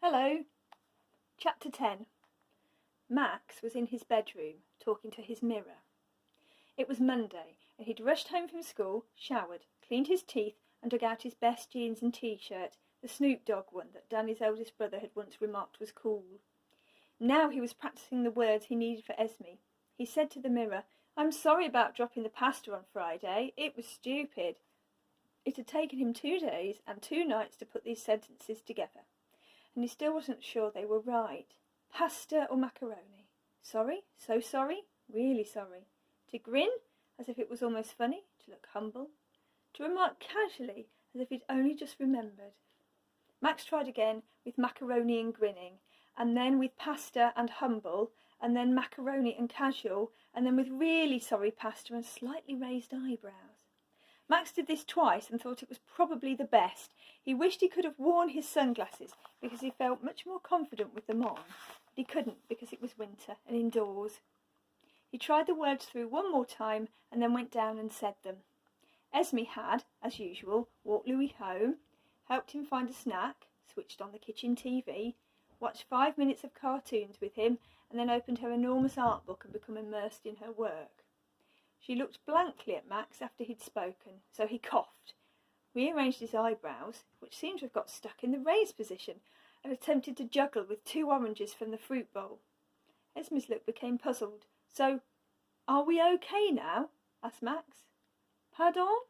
Hello. Chapter 10. Max was in his bedroom, talking to his mirror. It was Monday, and he'd rushed home from school, showered, cleaned his teeth, and dug out his best jeans and t-shirt, the Snoop Dogg one that Danny's eldest brother had once remarked was cool. Now he was practicing the words he needed for Esme. He said to the mirror, "I'm sorry about dropping the pasta on Friday. It was stupid." It had taken him 2 days and 2 nights to put these sentences together, and he still wasn't sure they were right. Pasta or macaroni? Sorry? So sorry? Really sorry? To grin, as if it was almost funny? To look humble? To remark casually, as if he'd only just remembered? Max tried again with macaroni and grinning, and then with pasta and humble, and then macaroni and casual, and then with really sorry pasta and slightly raised eyebrows. Max did this twice and thought it was probably the best. He wished he could have worn his sunglasses because he felt much more confident with them on, but he couldn't because it was winter and indoors. He tried the words through one more time and then went down and said them. Esme had, as usual, walked Louis home, helped him find a snack, switched on the kitchen TV, watched 5 minutes of cartoons with him, and then opened her enormous art book and become immersed in her work. She looked blankly at Max after he'd spoken, so he coughed, rearranged his eyebrows, which seemed to have got stuck in the raised position, and attempted to juggle with 2 oranges from the fruit bowl. Esme's look became puzzled. "So, are we okay now?" asked Max. "Pardon?"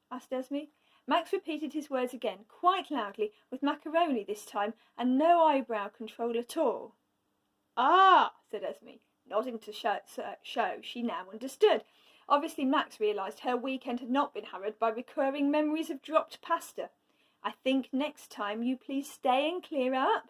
asked Esme. Max repeated his words again, quite loudly, with macaroni this time, and no eyebrow control at all. "Ah," said Esme, nodding to show she now understood. Obviously Max realised her weekend had not been harrowed by recurring memories of dropped pasta. "I think next time you please stay and clear up."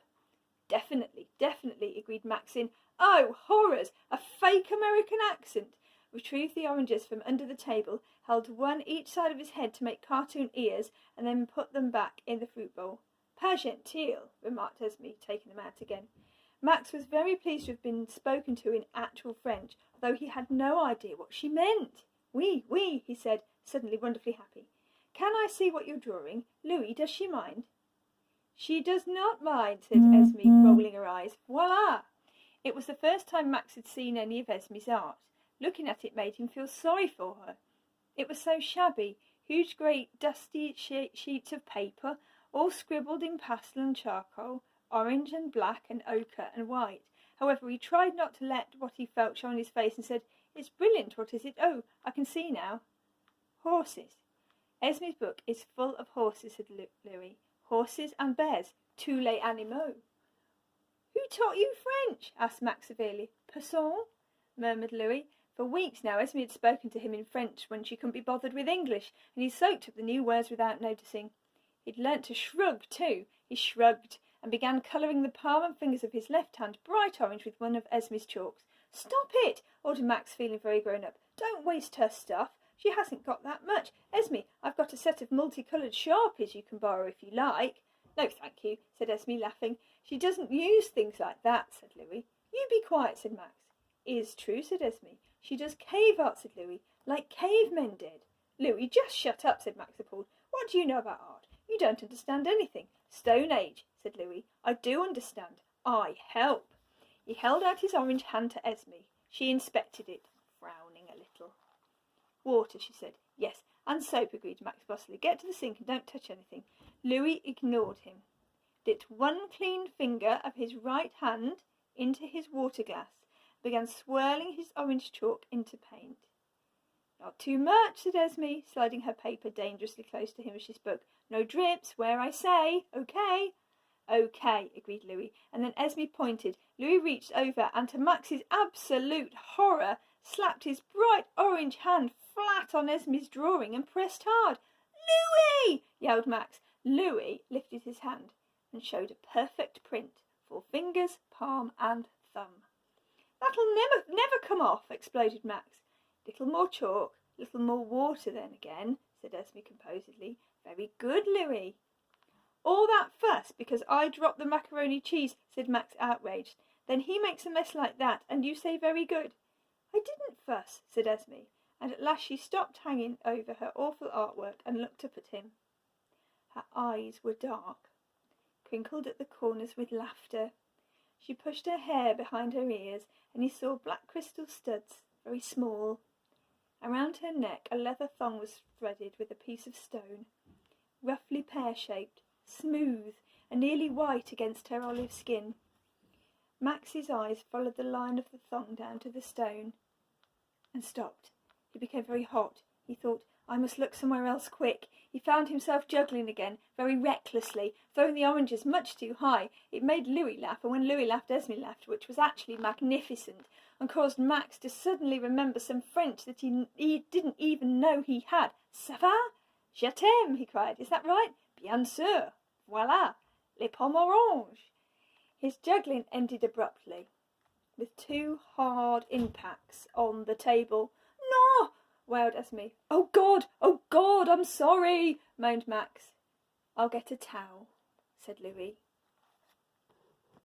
Definitely, agreed Max in, oh, horrors, a fake American accent. Retrieved the oranges from under the table, held one each side of his head to make cartoon ears, and then put them back in the fruit bowl. "Pas gentil," remarked Esme, taking them out again. Max was very pleased to have been spoken to in actual French, though he had no idea what she meant. "Oui, oui," he said, suddenly wonderfully happy. "Can I see what you're drawing? Louis, does she mind?" "She does not mind," said Esme, rolling her eyes. Voila! It was the first time Max had seen any of Esme's art. Looking at it made him feel sorry for her. It was so shabby, huge great dusty sheets of paper, all scribbled in pastel and charcoal, orange and black and ochre and white. However, he tried not to let what he felt show on his face and said, "It's brilliant. What is it? Oh, I can see now." "Horses." "Esme's book is full of horses," said Louis. "Horses and bears. Tous les animaux." "Who taught you French?" asked Max severely. "Passons," murmured Louis. For weeks now Esme had spoken to him in French when she couldn't be bothered with English, and he soaked up the new words without noticing. He'd learnt to shrug too. He shrugged and began colouring the palm and fingers of his left hand bright orange with one of Esme's chalks. "Stop it!" ordered Max, feeling very grown up. "Don't waste her stuff. She hasn't got that much. Esme, I've got a set of multicoloured Sharpies you can borrow if you like." "No, thank you," said Esme, laughing. "She doesn't use things like that," said Louis. "You be quiet," said Max. "Is true," said Esme. "She does cave art," said Louis, "like cavemen did." "Louis, just shut up," said Max, appalled. "What do you know about art? You don't understand anything." "Stone Age," said Louis. "I do understand. I help." He held out his orange hand to Esme. She inspected it, frowning a little. "Water," she said. "Yes, and soap," agreed Max bossily. "Get to the sink and don't touch anything." Louis ignored him, dipped one clean finger of his right hand into his water glass, began swirling his orange chalk into paint. "Not too much," said Esme, sliding her paper dangerously close to him as she spoke. "No drips, where I say. Okay." "Okay," agreed Louis, and then Esme pointed. Louis reached over and, to Max's absolute horror, slapped his bright orange hand flat on Esme's drawing and pressed hard. "Louis!" yelled Max. Louis lifted his hand and showed a perfect print, 4 fingers, palm and thumb. "That'll never come off," exploded Max. "Little more chalk, little more water then again," said Esme composedly. "Very good, Louis." "All that fuss because I dropped the macaroni cheese," said Max, outraged. "Then he makes a mess like that, and you say very good." "I didn't fuss," said Esme, and at last she stopped hanging over her awful artwork and looked up at him. Her eyes were dark. crinkled at the corners with laughter. She pushed her hair behind her ears, and he saw black crystal studs, very small. Around her neck a leather thong was threaded with a piece of stone, roughly pear-shaped, smooth, and nearly white against her olive skin. Max's eyes followed the line of the thong down to the stone, and stopped. He became very hot. He thought, I must look somewhere else quick. He found himself juggling again, very recklessly, throwing the oranges much too high. It made Louis laugh, and when Louis laughed, Esme laughed, which was actually magnificent, and caused Max to suddenly remember some French that he didn't even know he had. Ça va? Je t'aime, he cried. Is that right? Bien sûr. Voilà. Les pommes oranges. His juggling ended abruptly, with two hard impacts on the table. No! Wailed Esme. Oh, God, I'm sorry, moaned Max. I'll get a towel, said Louis.